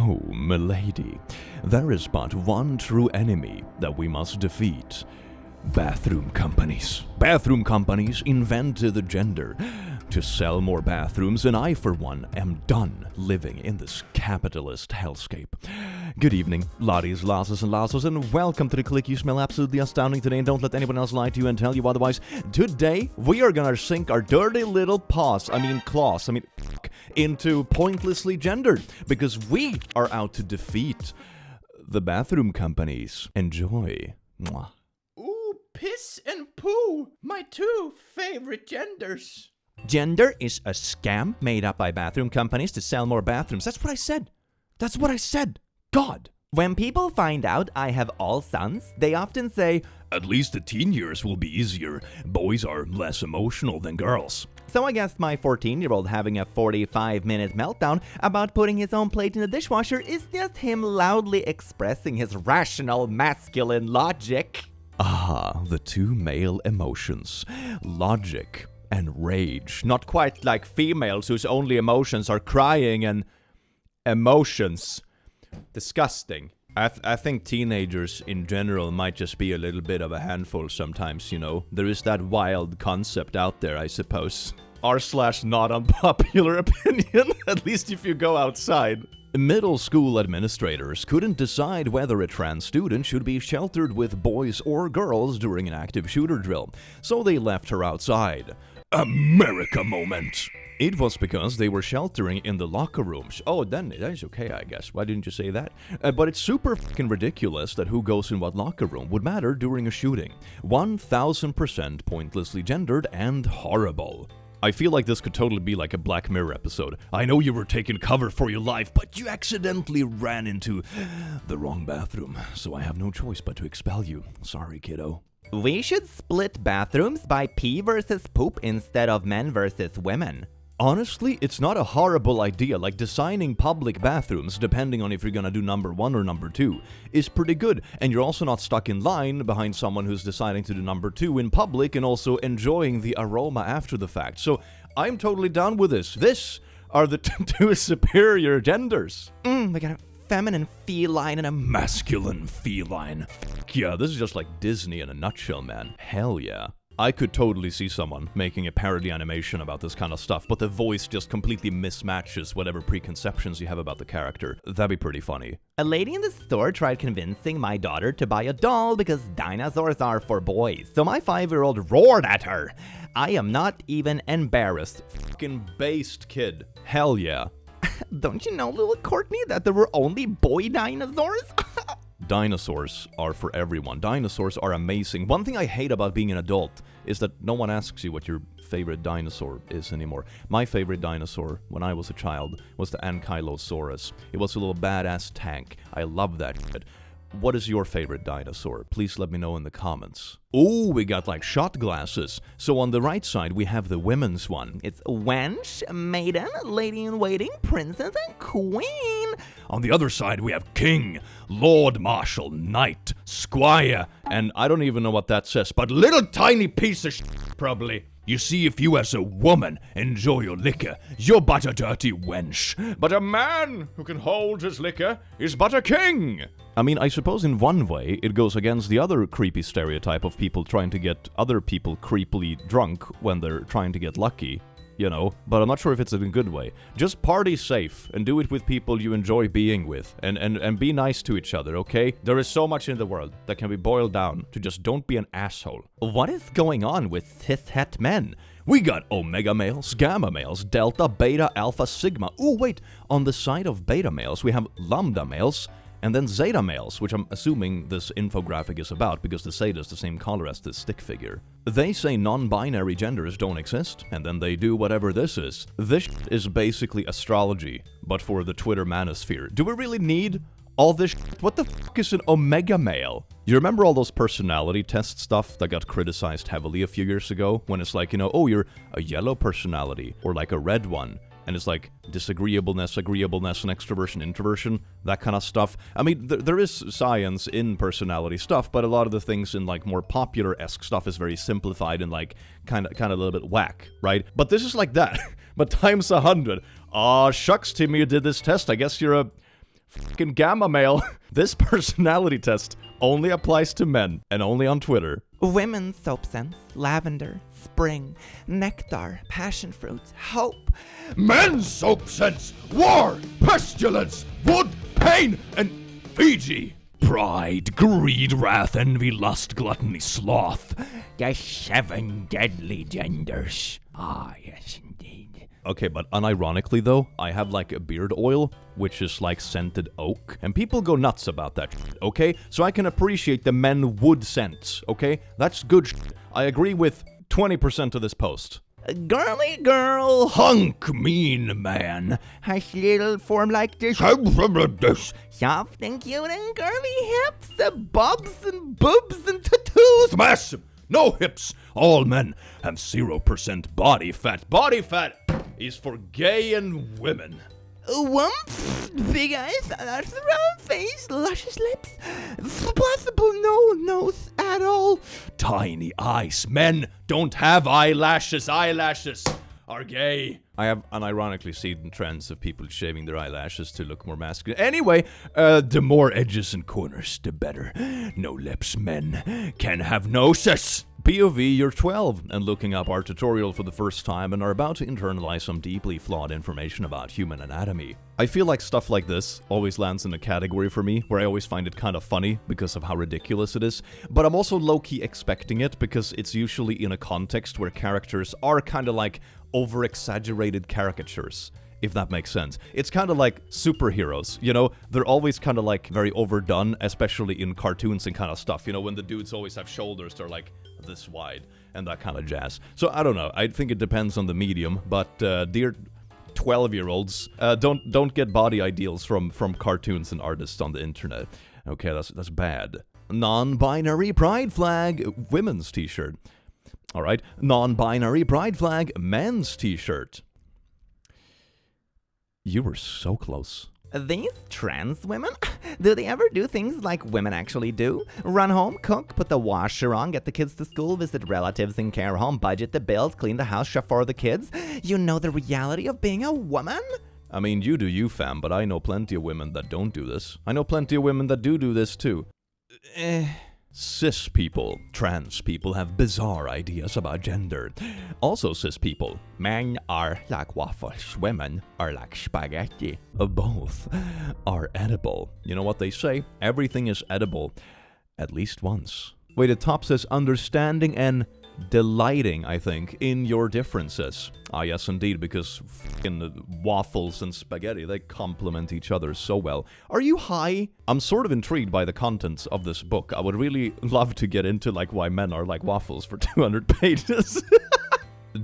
Oh, milady, there is but one true enemy that we must defeat. Bathroom companies. Bathroom companies invented the gender to sell more bathrooms, and I, for one, am done living in this capitalist hellscape. Good evening, laddies, lasses, and lassos, and welcome to the Click You Smell Absolutely Astounding today, and don't let anyone else lie to you and tell you otherwise. Today, we are gonna sink our dirty little claws, into Pointlessly Gendered, because we are out to defeat the bathroom companies. Enjoy. Mwah. Ooh, piss and poo, my two favorite genders. Gender is a scam made up by bathroom companies to sell more bathrooms. That's what I said. God. When people find out I have all sons, they often say, "At least the teen years will be easier. Boys are less emotional than girls." So I guess my 14-year-old having a 45-minute meltdown about putting his own plate in the dishwasher is just him loudly expressing his rational masculine logic. Ah, the two male emotions. Logic and rage. Not quite like females whose only emotions are crying and emotions. Disgusting. I think teenagers in general might just be a little bit of a handful sometimes, you know. There is that wild concept out there, I suppose. R/not unpopular opinion, at least if you go outside. Middle school administrators couldn't decide whether a trans student should be sheltered with boys or girls during an active shooter drill, so they left her outside. America moment! It was because they were sheltering in the locker rooms. Oh, then that's okay, I guess. Why didn't you say that? But it's super fucking ridiculous that who goes in what locker room would matter during a shooting. 1000% pointlessly gendered and horrible. I feel like this could totally be like a Black Mirror episode. I know you were taking cover for your life, but you accidentally ran into the wrong bathroom, so I have no choice but to expel you. Sorry, kiddo. We should split bathrooms by pee versus poop instead of men versus women. Honestly, it's not a horrible idea. Like, designing public bathrooms, depending on if you're gonna do number 1 or number 2, is pretty good. And you're also not stuck in line behind someone who's deciding to do number 2 in public and also enjoying the aroma after the fact. So, I'm totally down with this. This are the two superior genders. We got a feminine feline and a masculine feline. Yeah, this is just like Disney in a nutshell, man. Hell yeah. I could totally see someone making a parody animation about this kind of stuff, but the voice just completely mismatches whatever preconceptions you have about the character. That'd be pretty funny. A lady in the store tried convincing my daughter to buy a doll because dinosaurs are for boys, so my 5-year-old roared at her. I am not even embarrassed. Fucking based kid. Hell yeah. Don't you know, little Courtney, that there were only boy dinosaurs? Dinosaurs are for everyone. Dinosaurs are amazing. One thing I hate about being an adult is that no one asks you what your favorite dinosaur is anymore. My favorite dinosaur when I was a child was the Ankylosaurus. It was a little badass tank. I love that shit. What is your favorite dinosaur? Please let me know in the comments. Oh, we got like shot glasses. So on the right side, we have the women's one. It's wench, maiden, lady-in-waiting, princess, and queen. On the other side, we have king, lord marshal, knight, squire, and I don't even know what that says, but little tiny piece of shit, probably. You see, if you as a woman enjoy your liquor, you're but a dirty wench. But a man who can hold his liquor is but a king. I mean, I suppose in one way, it goes against the other creepy stereotype of people trying to get other people creepily drunk when they're trying to get lucky, you know, but I'm not sure if it's in a good way. Just party safe and do it with people you enjoy being with, and be nice to each other, okay? There is so much in the world that can be boiled down to just don't be an asshole. What is going on with cis-het men? We got omega males, gamma males, delta, beta, alpha, sigma. Oh wait, on the side of beta males, we have lambda males, and then zeta males, which I'm assuming this infographic is about because the zeta is the same color as the stick figure. They say non-binary genders don't exist, and then they do whatever this is. This is basically astrology, but for the Twitter manosphere. Do we really need all this shit? What the fuck is an omega male? You remember all those personality test stuff that got criticized heavily a few years ago? When it's like, you know, oh, you're a yellow personality, or like a red one. And it's like disagreeableness, agreeableness, and extroversion, introversion, that kind of stuff. I mean, there is science in personality stuff, but a lot of the things in like more popular-esque stuff is very simplified and like kind of a little bit whack, right? But this is like that, but times 100. Aw, shucks, Timmy, you did this test. I guess you're a fucking gamma male. This personality test only applies to men and only on Twitter. Women's soap scents, lavender, spring, nectar, passion fruits, hope. Men's soap scents, war, pestilence, wood, pain, and Fiji. Pride, greed, wrath, envy, lust, gluttony, sloth. The 7 deadly genders. Ah, yes, indeed. Okay, but unironically though, I have like a beard oil, which is like scented oak, and people go nuts about that shit, okay? So I can appreciate the men wood scents, okay? That's good shit. I agree with 20% of this post. Girly girl, Hunk mean man. has little form like this. Soft and cute and curly hips, bobs and boobs and tattoos. Massive, no hips. All men have 0% body fat. Body fat is for gay and women. Wump, big eyes, large round face, luscious lips, possible no nose at all. Tiny eyes. Men don't have eyelashes. Eyelashes are gay. I have unironically seen trends of people shaving their eyelashes to look more masculine. Anyway, the more edges and corners, the better. No lips. Men can have noses. POV, you're 12 and looking up our tutorial for the first time and are about to internalize some deeply flawed information about human anatomy. I feel like stuff like this always lands in a category for me where I always find it kind of funny because of how ridiculous it is, but I'm also low-key expecting it because it's usually in a context where characters are kind of like over-exaggerated caricatures, if that makes sense. It's kind of like superheroes, you know? They're always kind of like very overdone, especially in cartoons and kind of stuff, you know, when the dudes always have shoulders that are like this wide and that kind of jazz. So I don't know, I think it depends on the medium, but dear 12-year-olds, don't get body ideals from cartoons and artists on the internet. Okay, that's bad. Non-binary pride flag, women's t-shirt. All right, non-binary pride flag, men's t-shirt. You were so close. These trans women? Do they ever do things like women actually do? Run home, cook, put the washer on, get the kids to school, visit relatives in care home, budget the bills, clean the house, chauffeur the kids? You know the reality of being a woman? I mean, you do you, fam, but I know plenty of women that don't do this. I know plenty of women that do this too. Cis people, trans people have bizarre ideas about gender. Also cis people, men are like waffles, women are like spaghetti. Both are edible. You know what they say? Everything is edible, at least once. Wait, the top says understanding and delighting, I think, in your differences. Ah, yes, indeed, because f***ing waffles and spaghetti, they complement each other so well. Are you high? I'm sort of intrigued by the contents of this book. I would really love to get into, like, why men are like waffles for 200 pages.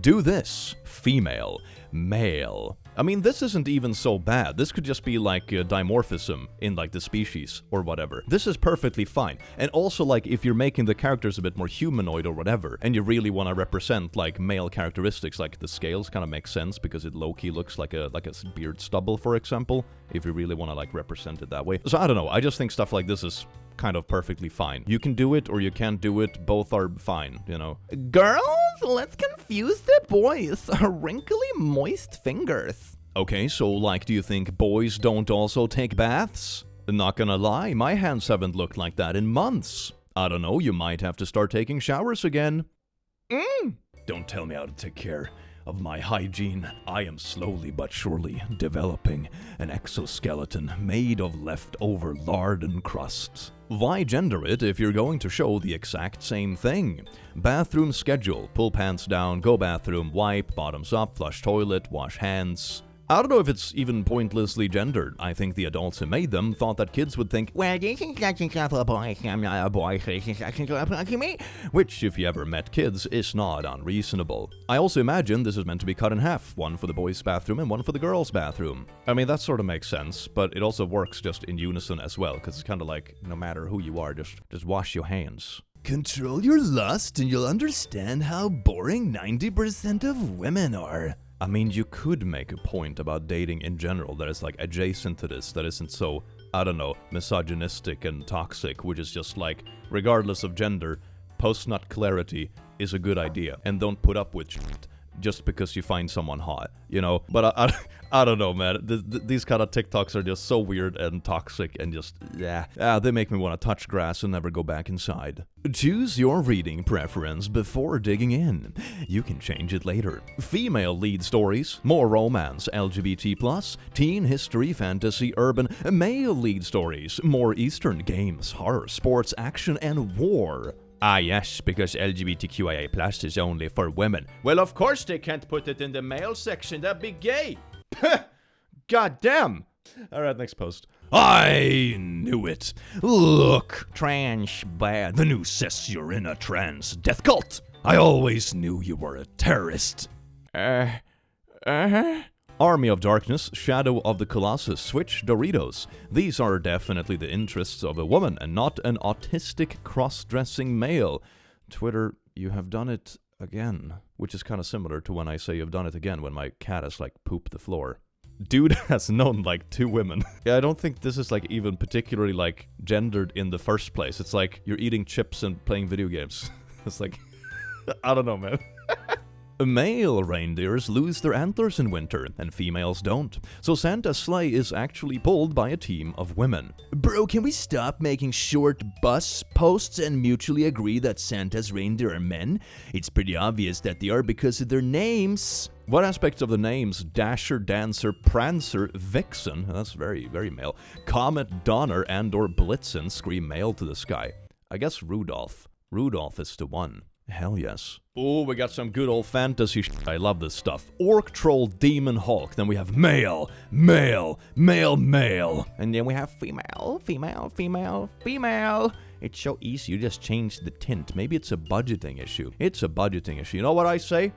Do this. Female. Male. I mean, this isn't even so bad. This could just be like a dimorphism in like the species or whatever. This is perfectly fine. And also, like, if you're making the characters a bit more humanoid or whatever, and you really want to represent like male characteristics, like the scales kind of make sense because it low-key looks like a beard stubble, for example, if you really want to like represent it that way. So I don't know. I just think stuff like this is kind of perfectly fine. You can do it or you can't do it. Both are fine, you know. Girls, let's confuse the boys. Wrinkly, moist fingers. Okay, so like, do you think boys don't also take baths? Not gonna lie, my hands haven't looked like that in months. I don't know, you might have to start taking showers again. Don't tell me how to take care of my hygiene. I am slowly but surely developing an exoskeleton made of leftover lard and crusts. Why gender it if you're going to show the exact same thing? Bathroom schedule, pull pants down, go bathroom, wipe, bottoms up, flush toilet, wash hands. I don't know if it's even pointlessly gendered. I think the adults who made them thought that kids would think, well, this is just for boys, I'm not a boy, this is just me. Which, if you ever met kids, is not unreasonable. I also imagine this is meant to be cut in half, one for the boys' bathroom and one for the girls' bathroom. I mean, that sort of makes sense, but it also works just in unison as well, because it's kind of like, no matter who you are, just wash your hands. Control your lust and you'll understand how boring 90% of women are. I mean, you could make a point about dating in general that is like adjacent to this, that isn't so, I don't know, misogynistic and toxic, which is just like, regardless of gender, post-nut clarity is a good idea. And don't put up with shit just because you find someone hot, you know? But I don't know, man. These kind of TikToks are just so weird and toxic and just, they make me want to touch grass and never go back inside. Choose your reading preference before digging in. You can change it later. Female lead stories, more romance, LGBT+, teen history, fantasy, urban. Male lead stories, more Eastern games, horror, sports, action, and war. Ah yes, because LGBTQIA+ is only for women. Well, of course they can't put it in the male section, that'd be gay. God damn! Alright, next post. I knew it. Look, trans bad. The news says you're in a trans death cult. I always knew you were a terrorist. Army of Darkness, Shadow of the Colossus, Switch, Doritos. These are definitely the interests of a woman and not an autistic cross-dressing male. Twitter, you have done it again. Which is kind of similar to when I say you've done it again when my cat has like pooped the floor. Dude has known like 2 women. Yeah, I don't think this is like even particularly like gendered in the first place. It's like you're eating chips and playing video games. It's like, I don't know, man. Male reindeers lose their antlers in winter, and females don't. So Santa's sleigh is actually pulled by a team of women. Bro, can we stop making short bus posts and mutually agree that Santa's reindeer are men? It's pretty obvious that they are because of their names. What aspects of the names Dasher, Dancer, Prancer, Vixen, that's very, very male, Comet, Donner, and or Blitzen scream male to the sky? I guess Rudolph. Rudolph is the one. Hell yes. Oh, we got some good old fantasy shit. I love this stuff. Orc, Troll, Demon, Hulk. Then we have male, male, male, male. And then we have female, female, female, female. It's so easy, you just change the tint. Maybe it's a budgeting issue. It's a budgeting issue. You know what I say?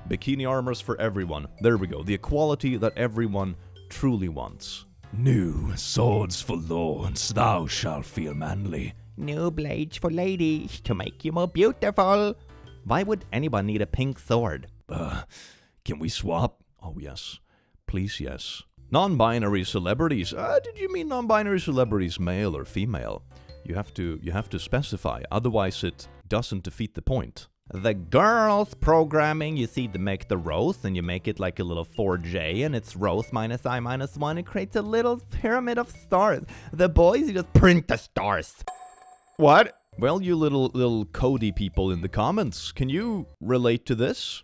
Bikini armors for everyone. There we go. The equality that everyone truly wants. New swords for lords, thou shalt feel manly. New blades for ladies to make you more beautiful. Why would anyone need a pink sword? Can we swap? Oh, yes. Please, yes. Non-binary celebrities. Did you mean non-binary celebrities, male or female? You have to specify, otherwise it doesn't defeat the point. The girls programming, you see, to make the rose, and you make it like a little 4J, and it's rose minus I minus 1. It creates a little pyramid of stars. The boys, you just print the stars. What? Well, you little Cody people in the comments, can you relate to this?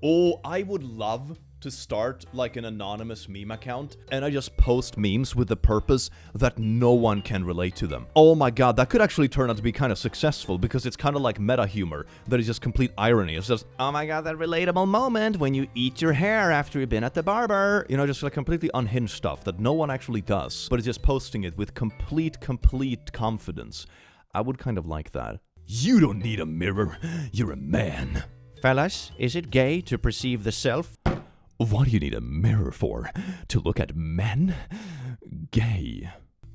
Oh, I would love to start like an anonymous meme account and I just post memes with the purpose that no one can relate to them. Oh my god, that could actually turn out to be kind of successful because it's kind of like meta humor that is just complete irony. It's just, oh my god, that relatable moment when you eat your hair after you've been at the barber. You know, just like completely unhinged stuff that no one actually does, but it's just posting it with complete confidence. I would kind of like that. You don't need a mirror, you're a man. Fellas, is it gay to perceive the self? What do you need a mirror for? To look at men? Gay.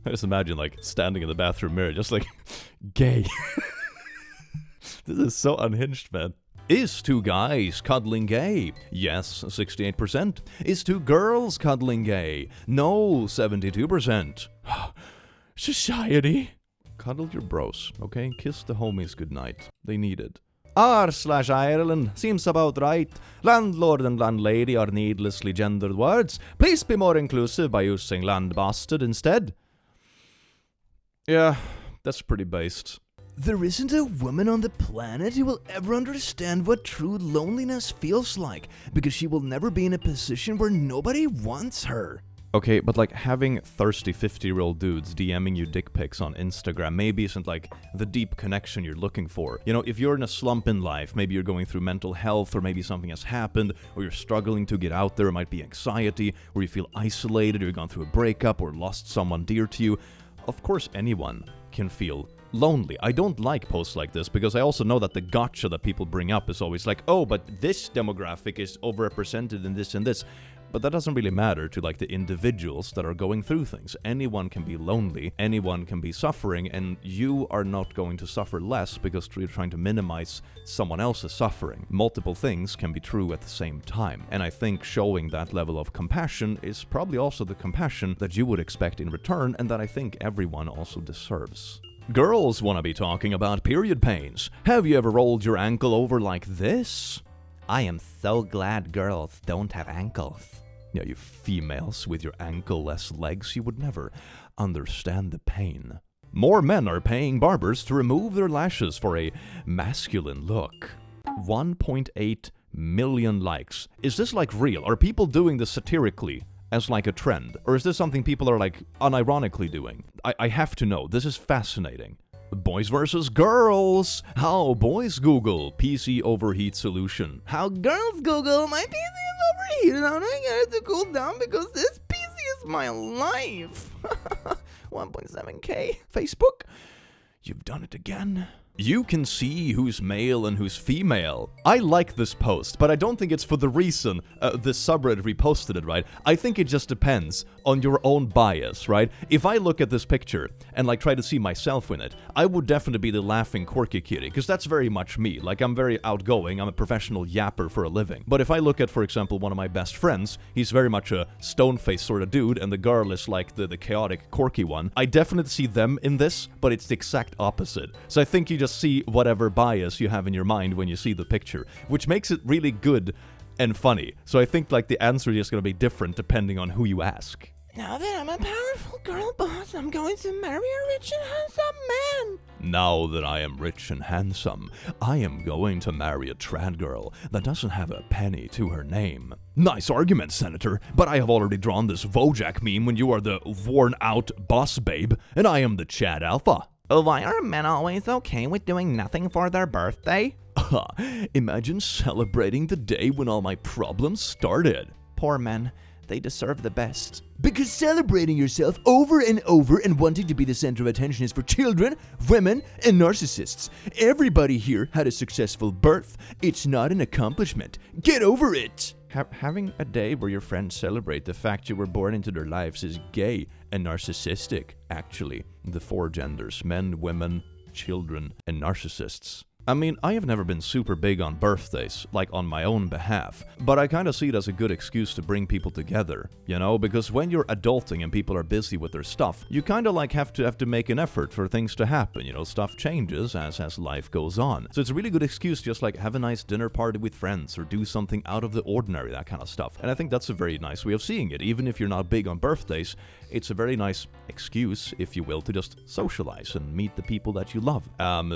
I just imagine, like, standing in the bathroom mirror, just like, gay. This is so unhinged, man. Is 2 guys cuddling gay? Yes, 68%. Is 2 girls cuddling gay? No, 72%. Society. Cuddle your bros, okay? Kiss the homies goodnight. They need it. R/Ireland seems about right. Landlord and landlady are needlessly gendered words. Please be more inclusive by using landbastard instead. Yeah, that's pretty based. There isn't a woman on the planet who will ever understand what true loneliness feels like, because she will never be in a position where nobody wants her. Okay, but like having thirsty 50-year-old dudes DMing you dick pics on Instagram maybe isn't like the deep connection you're looking for. You know, if you're in a slump in life, maybe you're going through mental health, or maybe something has happened, or you're struggling to get out there, it might be anxiety, or you feel isolated, or you've gone through a breakup, or lost someone dear to you. Of course anyone can feel lonely. I don't like posts like this because I also know that the gotcha that people bring up is always like, oh, but this demographic is overrepresented in this and this. But that doesn't really matter to like the individuals that are going through things. Anyone can be lonely, anyone can be suffering, and you are not going to suffer less because you're trying to minimize someone else's suffering. Multiple things can be true at the same time. And I think showing that level of compassion is probably also the compassion that you would expect in return, and that I think everyone also deserves. Girls want to be talking about period pains. Have you ever rolled your ankle over like this? I am so glad girls don't have ankles. Yeah, you females with your ankle-less legs, you would never understand the pain. More men are paying barbers to remove their lashes for a masculine look. 1.8 million likes. Is this like real? Are people doing this satirically as like a trend? Or is this something people are like unironically doing? I have to know. This is fascinating. Boys versus girls. How boys Google PC overheat solution. How girls Google my PC is overheated. How do I get it to cool down because this PC is my life. 1.7K. Facebook? You've done it again. You can see who's male and who's female. I like this post, but I don't think it's for the reason this subreddit reposted it, right? I think it just depends on your own bias, right? If I look at this picture and like try to see myself in it, I would definitely be the laughing quirky kitty, because that's very much me. Like, I'm very outgoing, I'm a professional yapper for a living. But if I look at, for example, one of my best friends, he's very much a stone-faced sort of dude, and the girl is like the chaotic, quirky one. I definitely see them in this, but it's the exact opposite. So I think you just see whatever bias you have in your mind when you see the picture, which makes it really good and funny. So I think like the answer is going to be different depending on who you ask. Now that I'm a powerful girl boss, I'm going to marry a rich and handsome man. Now that I am rich and handsome, I am going to marry a trad girl that doesn't have a penny to her name. Nice argument, Senator, but I have already drawn this Wojak meme when you are the worn-out boss babe, and I am the Chad Alpha. Why are men always okay with doing nothing for their birthday? Imagine celebrating the day when all my problems started. Poor men. They deserve the best. Because celebrating yourself over and over and wanting to be the center of attention is for children, women, and narcissists. Everybody here had a successful birth. It's not an accomplishment. Get over it! Having a day where your friends celebrate the fact you were born into their lives is gay and narcissistic, actually. The four genders: men, women, children, and narcissists. I mean, I have never been super big on birthdays, like on my own behalf, but I kind of see it as a good excuse to bring people together, you know, because when you're adulting and people are busy with their stuff, you kind of like have to make an effort for things to happen, you know, stuff changes as life goes on. So it's a really good excuse to just like have a nice dinner party with friends or do something out of the ordinary, that kind of stuff. And I think that's a very nice way of seeing it. Even if you're not big on birthdays, it's a very nice excuse, if you will, to just socialize and meet the people that you love.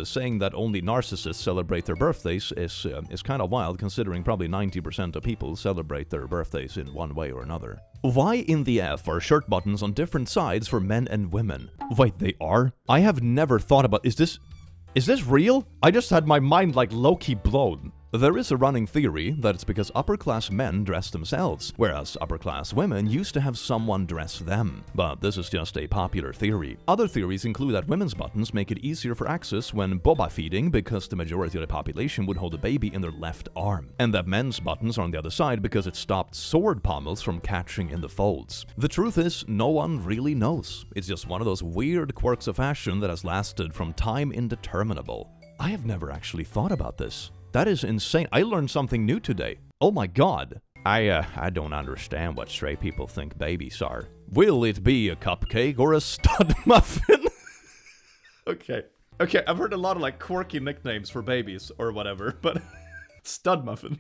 Saying that only narcissists celebrate their birthdays is kind of wild, considering probably 90% of people celebrate their birthdays in one way or another. Why in the F are shirt buttons on different sides for men and women? Wait, they are? I have never thought about... Is this real? I just had my mind like low-key blown. There is a running theory that it's because upper-class men dress themselves, whereas upper-class women used to have someone dress them. But this is just a popular theory. Other theories include that women's buttons make it easier for access when boba feeding because the majority of the population would hold a baby in their left arm, and that men's buttons are on the other side because it stopped sword pommels from catching in the folds. The truth is, no one really knows. It's just one of those weird quirks of fashion that has lasted from time indeterminable. I have never actually thought about this. That is insane. I learned something new today. Oh my god. I don't understand what straight people think babies are. Will it be a cupcake or a stud muffin? Okay, I've heard a lot of like quirky nicknames for babies or whatever, but stud muffin.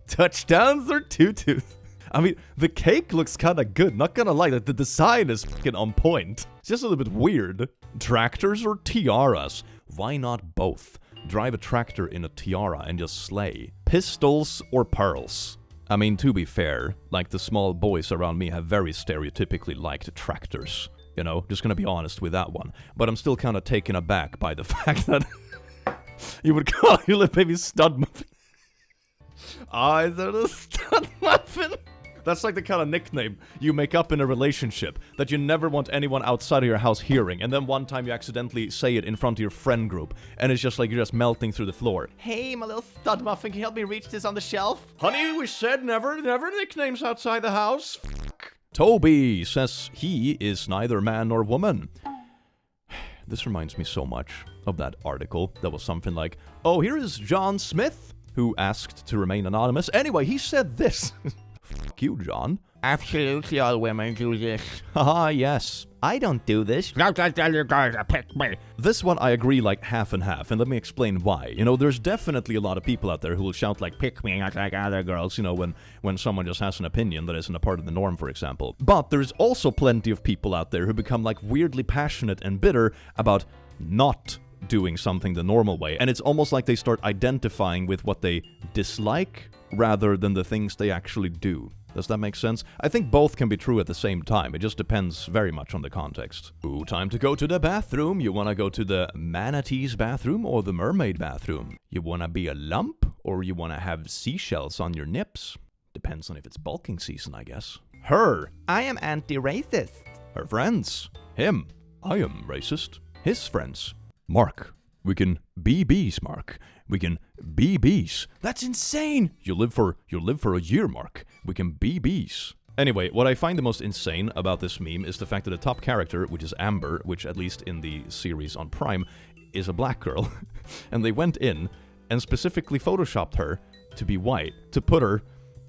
Touchdowns or tutus? I mean, the cake looks kind of good, not gonna lie, the design is fucking on point. It's just a little bit weird. Tractors or tiaras? Why not both? Drive a tractor in a tiara and just slay. Pistols or pearls? I mean, to be fair, like the small boys around me have very stereotypically liked tractors. You know, just gonna be honest with that one. But I'm still kind of taken aback by the fact that you would call your little baby stud muffin. Is that a stud muffin? That's like the kind of nickname you make up in a relationship that you never want anyone outside of your house hearing, and then one time you accidentally say it in front of your friend group, and it's just like you're just melting through the floor. Hey, my little stud muffin, can you help me reach this on the shelf? Honey, we said never nicknames outside the house. Toby says he is neither man nor woman. This reminds me so much of that article that was something like, oh, here is John Smith, who asked to remain anonymous. Anyway, he said this. like you, John. Absolutely, all women do this. Haha, yes. I don't do this. Don't tell you guys to pick me. This one I agree like half and half, and let me explain why. You know, there's definitely a lot of people out there who will shout like, pick me, not like other girls, you know, when someone just has an opinion that isn't a part of the norm, for example. But there's also plenty of people out there who become like weirdly passionate and bitter about not doing something the normal way, and it's almost like they start identifying with what they dislike rather than the things they actually do. Does that make sense? I think both can be true at the same time. It just depends very much on the context. Ooh, time to go to the bathroom. You wanna go to the manatee's bathroom or the mermaid bathroom? You wanna be a lump or you wanna have seashells on your nips? Depends on if it's bulking season, I guess. Her. I am anti-racist. Her friends. Him. I am racist. His friends. Mark. We can be bees, Mark. We can be bees. That's insane! You'll live for a year, Mark. We can be bees. Anyway, what I find the most insane about this meme is the fact that the top character, which is Amber, which at least in the series on Prime, is a black girl. And they went in and specifically photoshopped her to be white, to put her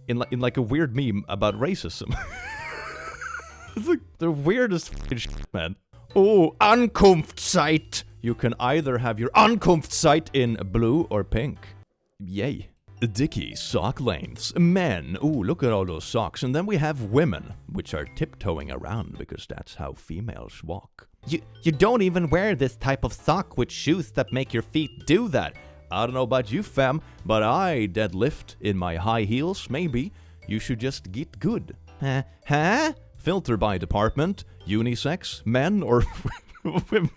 in like a weird meme about racism. It's like the weirdest f***ing shit, man. Oh, Ankunft site! You can either have your Ankunft site in blue or pink. Yay. Dicky sock lengths. Men. Ooh, look at all those socks. And then we have women, which are tiptoeing around because that's how females walk. You don't even wear this type of sock with shoes that make your feet do that. I don't know about you, fam, but I deadlift in my high heels. Maybe you should just get good. Huh? Filter by department, unisex, men or women.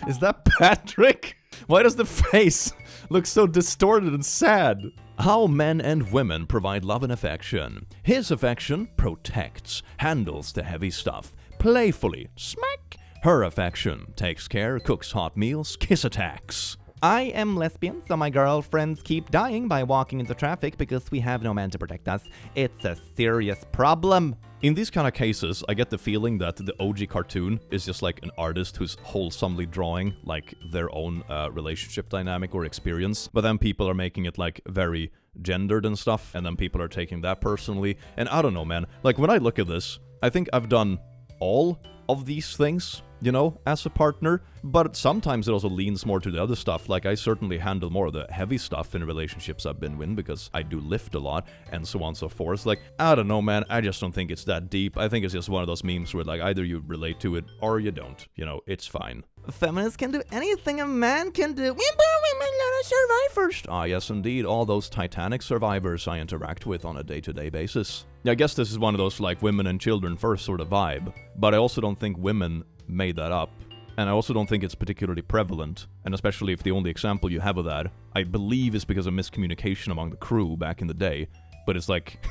Is that Patrick? Why does the face look so distorted and sad? How men and women provide love and affection. His affection protects, handles the heavy stuff, playfully, smack. Her affection takes care, cooks hot meals, kiss attacks. I am lesbian, so my girlfriends keep dying by walking into traffic because we have no man to protect us. It's a serious problem. In these kind of cases, I get the feeling that the OG cartoon is just like an artist who's wholesomely drawing like their own relationship dynamic or experience, but then people are making it like very gendered and stuff, and then people are taking that personally, and I don't know, man. Like when I look at this, I think I've done all of these things, you know, as a partner, but sometimes it also leans more to the other stuff. Like I certainly handle more of the heavy stuff in relationships I've been in because I do lift a lot and so on and so forth. Like, I don't know, man, I just don't think it's that deep. I think it's just one of those memes where like either you relate to it or you don't, you know, it's fine. Feminists can do anything a man can do. We women are survivors. Ah, yes, indeed, all those Titanic survivors I interact with on a day-to-day basis. Yeah, I guess this is one of those like women and children first sort of vibe, but I also don't think women made that up, and I also don't think it's particularly prevalent, and especially if the only example you have of that, I believe, is because of miscommunication among the crew back in the day, but it's like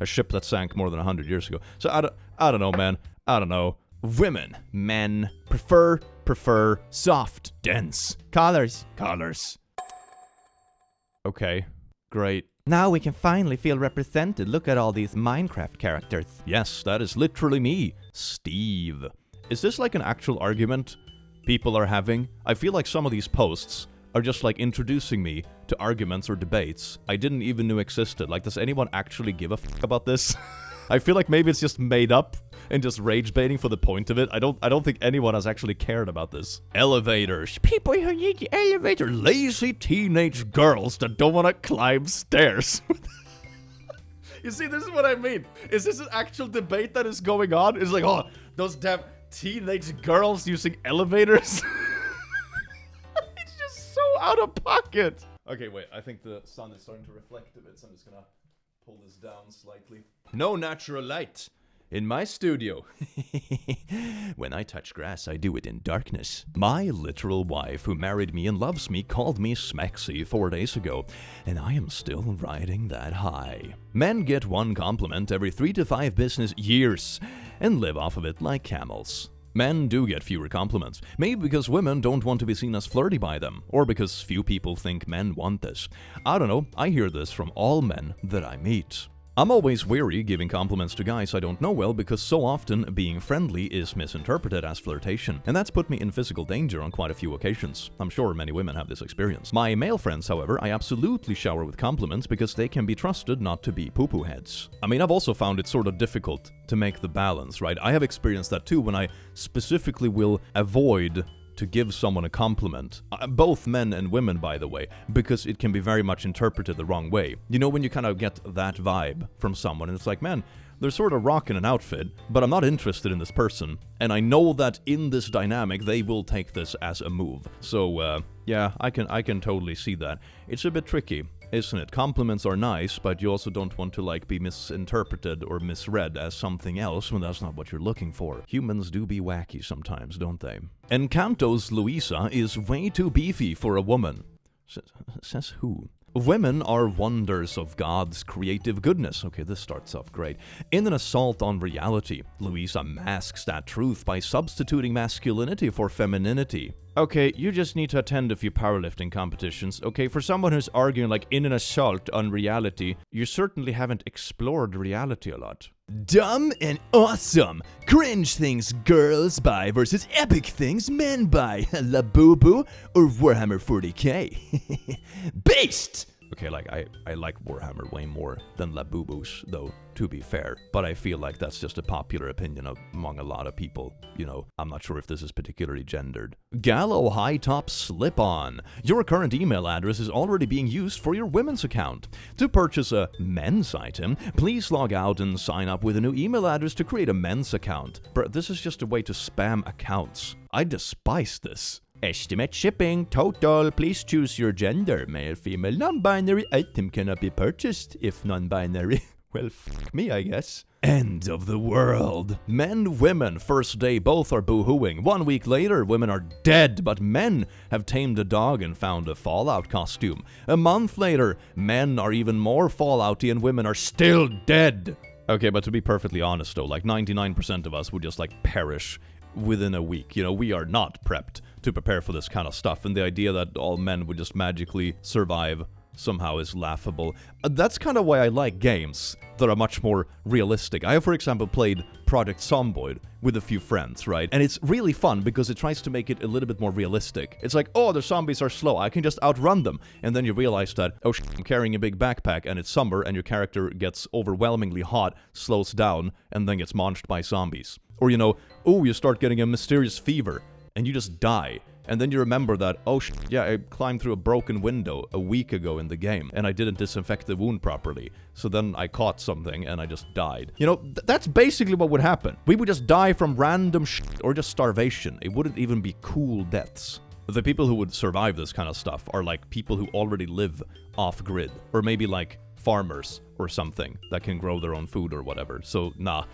a ship that sank more than 100 years ago. So I don't know, man. I don't know. Women, men, prefer, soft, dense, colors. Okay, great. Now we can finally feel represented. Look at all these Minecraft characters. Yes, that is literally me, Steve. Is this like an actual argument people are having? I feel like some of these posts are just like introducing me to arguments or debates I didn't even know existed. Like, does anyone actually give a fuck about this? I feel like maybe it's just made up and just rage baiting for the point of it. I don't think anyone has actually cared about this. Elevators. People who need the elevator. Lazy teenage girls that don't want to climb stairs. You see, this is what I mean. Is this an actual debate that is going on? It's like, oh, those damn teenage girls using elevators. It's just so out of pocket. Okay, wait. I think the sun is starting to reflect a bit, so I'm just gonna pull this down slightly. No natural light in my studio. When I touch grass, I do it in darkness. My literal wife, who married me and loves me, called me smexy 4 days ago, and I am still riding that high. Men get one compliment every 3 to 5 business years and live off of it like camels. Men do get fewer compliments, maybe because women don't want to be seen as flirty by them, or because few people think men want this. I don't know, I hear this from all men that I meet. I'm always wary giving compliments to guys I don't know well because so often being friendly is misinterpreted as flirtation, and that's put me in physical danger on quite a few occasions. I'm sure many women have this experience. My male friends, however, I absolutely shower with compliments because they can be trusted not to be poo-poo heads. I mean, I've also found it sort of difficult to make the balance, right? I have experienced that too when I specifically will avoid to give someone a compliment, both men and women, by the way, because it can be very much interpreted the wrong way. You know, when you kind of get that vibe from someone, and it's like, man, they're sort of rocking an outfit, but I'm not interested in this person, and I know that in this dynamic, they will take this as a move. So, yeah, I can totally see that. It's a bit tricky, isn't it? Compliments are nice, but you also don't want to, like, be misinterpreted or misread as something else when that's not what you're looking for. Humans do be wacky sometimes, don't they? Encanto's Luisa is way too beefy for a woman. Says who? Women are wonders of God's creative goodness. Okay, this starts off great. In an assault on reality, Luisa masks that truth by substituting masculinity for femininity. Okay, you just need to attend a few powerlifting competitions. Okay, for someone who's arguing like in an assault on reality, you certainly haven't explored reality a lot. Dumb and awesome. Cringe things girls buy versus epic things men buy. Labubu or Warhammer 40k. Based! Okay, like, I like Warhammer way more than Labubus, though, to be fair. But I feel like that's just a popular opinion among a lot of people. You know, I'm not sure if this is particularly gendered. Gallo High Top Slip-On. Your current email address is already being used for your women's account. To purchase a men's item, please log out and sign up with a new email address to create a men's account. But this is just a way to spam accounts. I despise this. Estimate shipping, total, please choose your gender, male, female, non-binary, item cannot be purchased if non-binary. Well, f*** me, I guess. End of the world. Men, women, first day, both are boo-hooing. 1 week later, women are dead, but men have tamed a dog and found a Fallout costume. A month later, men are even more Fallouty and women are still dead. Okay, but to be perfectly honest though, like 99% of us would just like perish within a week. You know, we are not prepped to prepare for this kind of stuff, and the idea that all men would just magically survive somehow is laughable. That's kind of why I like games that are much more realistic. I have, for example, played Project Zomboid with a few friends, right? And it's really fun because it tries to make it a little bit more realistic. It's like, oh, the zombies are slow, I can just outrun them. And then you realize that, oh shit, I'm carrying a big backpack and it's summer and your character gets overwhelmingly hot, slows down, and then gets munched by zombies. Or, you know, oh, you start getting a mysterious fever and you just die. And then you remember that, oh shit, yeah, I climbed through a broken window a week ago in the game, and I didn't disinfect the wound properly. So then I caught something, and I just died. You know, that's basically what would happen. We would just die from random shit, or just starvation. It wouldn't even be cool deaths. The people who would survive this kind of stuff are like people who already live off-grid, or maybe like farmers or something that can grow their own food or whatever. So, nah,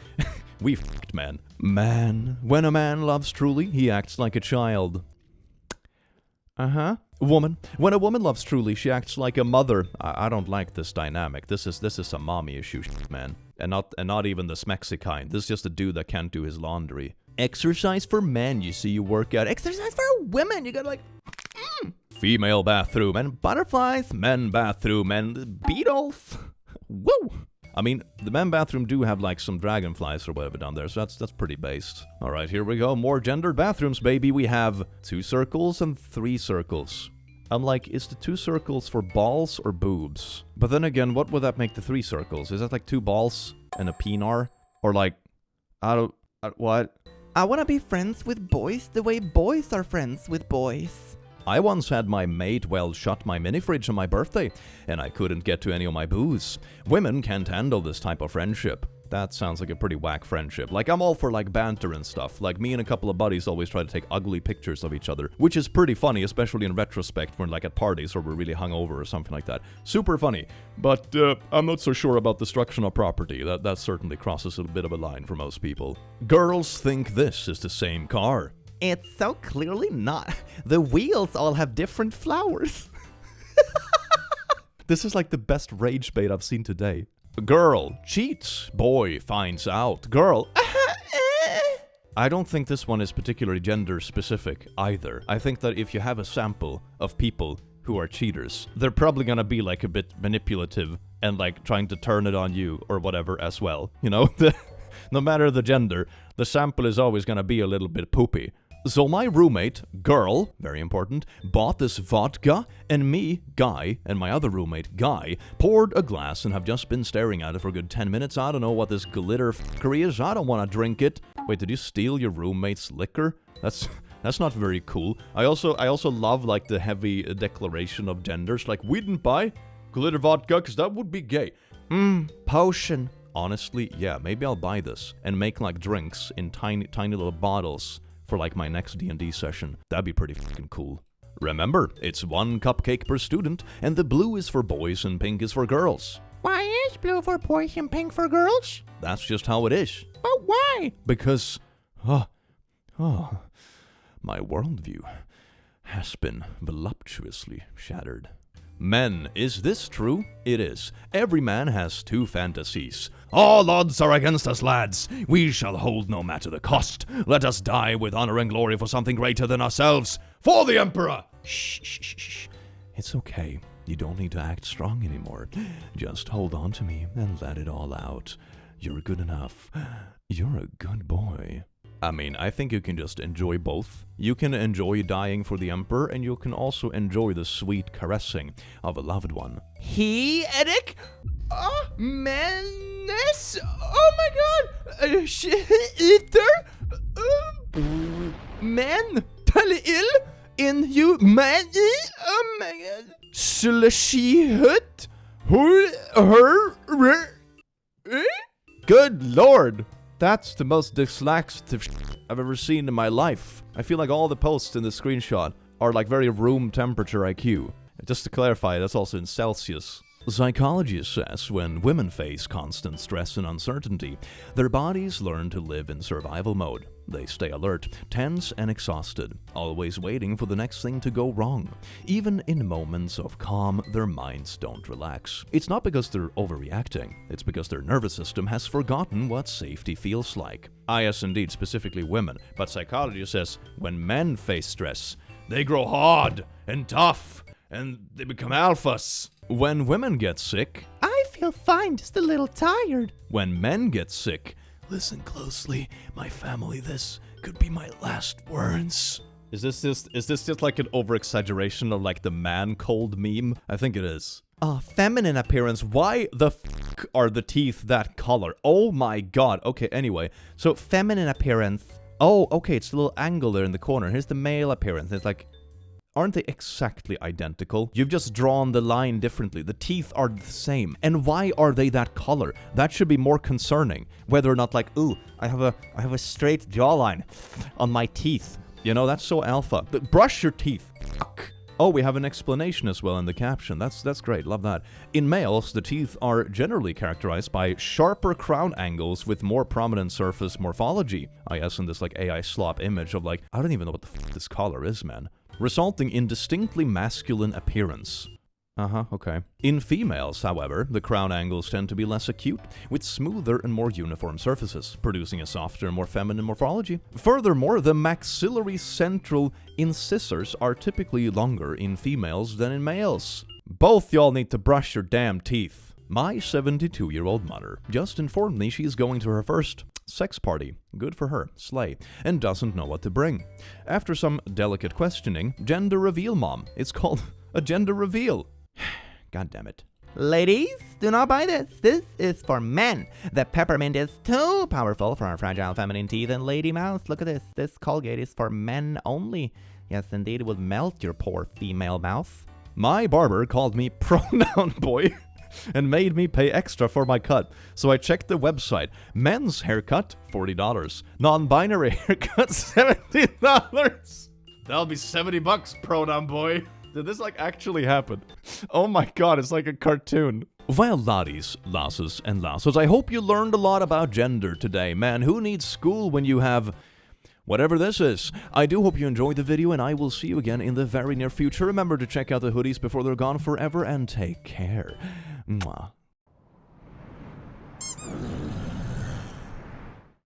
we f***ed, man. Man, when a man loves truly, he acts like a child. Woman. When a woman loves truly, she acts like a mother. I don't like this dynamic. This is a mommy issue, man. And not even the smexy kind. This is just a dude that can't do his laundry. Exercise for men, you see, you work out. Exercise for women, you gotta like... Female bathroom and butterflies, men bathroom and beetles. Woo! I mean, the men bathroom do have like some dragonflies or whatever down there, so that's pretty based. Alright, here we go. More gendered bathrooms, baby. We have 2 circles and 3 circles. I'm like, is the 2 circles for balls or boobs? But then again, what would that make the 3 circles? Is that like 2 balls and a penar? Or like, what? I wanna be friends with boys the way boys are friends with boys. I once had my mate shut my mini fridge on my birthday, and I couldn't get to any of my booze. Women can't handle this type of friendship. That sounds like a pretty whack friendship. Like, I'm all for, like, banter and stuff. Like, me and a couple of buddies always try to take ugly pictures of each other, which is pretty funny, especially in retrospect when, like, at parties or we're really hungover or something like that. Super funny. But, I'm not so sure about destruction of property. That certainly crosses a bit of a line for most people. Girls think this is the same car. It's so clearly not. The wheels all have different flowers. This is like the best rage bait I've seen today. Girl cheats, boy finds out. Girl, I don't think this one is particularly gender specific either. I think that if you have a sample of people who are cheaters. They're probably gonna be like a bit manipulative and like trying to turn it on you or whatever as well. You know, no matter the gender, the sample is always gonna be a little bit poopy. So my roommate, girl, very important, bought this vodka, and me, guy, and my other roommate, guy, poured a glass and have just been staring at it for a good 10 minutes. I don't know what this glitter f***ery is. I don't want to drink it. Wait, did you steal your roommate's liquor? That's not very cool. I also love, like, the heavy declaration of genders. Like, we didn't buy glitter vodka, because that would be gay. Potion. Honestly, yeah, maybe I'll buy this and make, like, drinks in tiny little bottles for like my next D&D session. That'd be pretty fucking cool. Remember, it's 1 cupcake per student, and the blue is for boys and pink is for girls. Why is blue for boys and pink for girls? That's just how it is. But why? Because, my worldview has been voluptuously shattered. Men, is this true? It is. Every man has 2 fantasies. All odds are against us, lads. We shall hold no matter the cost. Let us die with honor and glory for something greater than ourselves. For the Emperor! Shh. It's okay. You don't need to act strong anymore. Just hold on to me and let it all out. You're good enough. You're a good boy. I mean, I think you can just enjoy both. You can enjoy dying for the Emperor, and you can also enjoy the sweet caressing of a loved one. Eric? Menace? Oh my god! Eater? Men? Talill? Inhumani? Oh my god. Slushy hut? Good lord! That's the most dyslexic shit I've ever seen in my life. I feel like all the posts in this screenshot are like very room temperature IQ. Just to clarify, that's also in Celsius. Psychology says when women face constant stress and uncertainty, their bodies learn to live in survival mode. They stay alert, tense, and exhausted, always waiting for the next thing to go wrong. Even in moments of calm, their minds don't relax. It's not because they're overreacting, it's because their nervous system has forgotten what safety feels like. Yes, indeed, specifically women, but psychology says when men face stress, they grow hard and tough, and they become alphas. When women get sick, I feel fine, just a little tired. When men get sick, listen closely, my family, this could be my last words. Is this just like an over-exaggeration of like the man cold meme? I think it is. Feminine appearance. Why the f*** are the teeth that color? Oh my god. Okay, anyway. So feminine appearance. Oh, okay, it's a little angle there in the corner. Here's the male appearance. It's like, aren't they exactly identical? You've just drawn the line differently. The teeth are the same. And why are they that color? That should be more concerning. Whether or not like, ooh, I have a straight jawline on my teeth. You know, that's so alpha. Brush your teeth. Fuck. Oh, we have an explanation as well in the caption. That's great. Love that. In males, the teeth are generally characterized by sharper crown angles with more prominent surface morphology. Yes, in this like AI slop image of like, I don't even know what the f this color is, man. Resulting in distinctly masculine appearance. Okay. In females, however, the crown angles tend to be less acute, with smoother and more uniform surfaces, producing a softer and more feminine morphology. Furthermore, the maxillary central incisors are typically longer in females than in males. Both y'all need to brush your damn teeth. My 72-year-old mother just informed me she's going to her first sex party. Good for her, slay, and doesn't know what to bring. After some delicate questioning, gender reveal, mom. It's called a gender reveal. God damn it. Ladies, do not buy this. This is for men. The peppermint is too powerful for our fragile feminine teeth. And lady mouse, look at this. This Colgate is for men only. Yes, indeed, it will melt your poor female mouth. My barber called me pronoun boy and made me pay extra for my cut. So I checked the website. Men's haircut, $40. Non-binary haircut, $70. That'll be $70, pronoun boy. Did this like actually happen? Oh my god, it's like a cartoon. Well, laddies, lasses, and lasses, I hope you learned a lot about gender today. Man, who needs school when you have whatever this is? I do hope you enjoyed the video, and I will see you again in the very near future. Remember to check out the hoodies before they're gone forever, and take care. Mwah.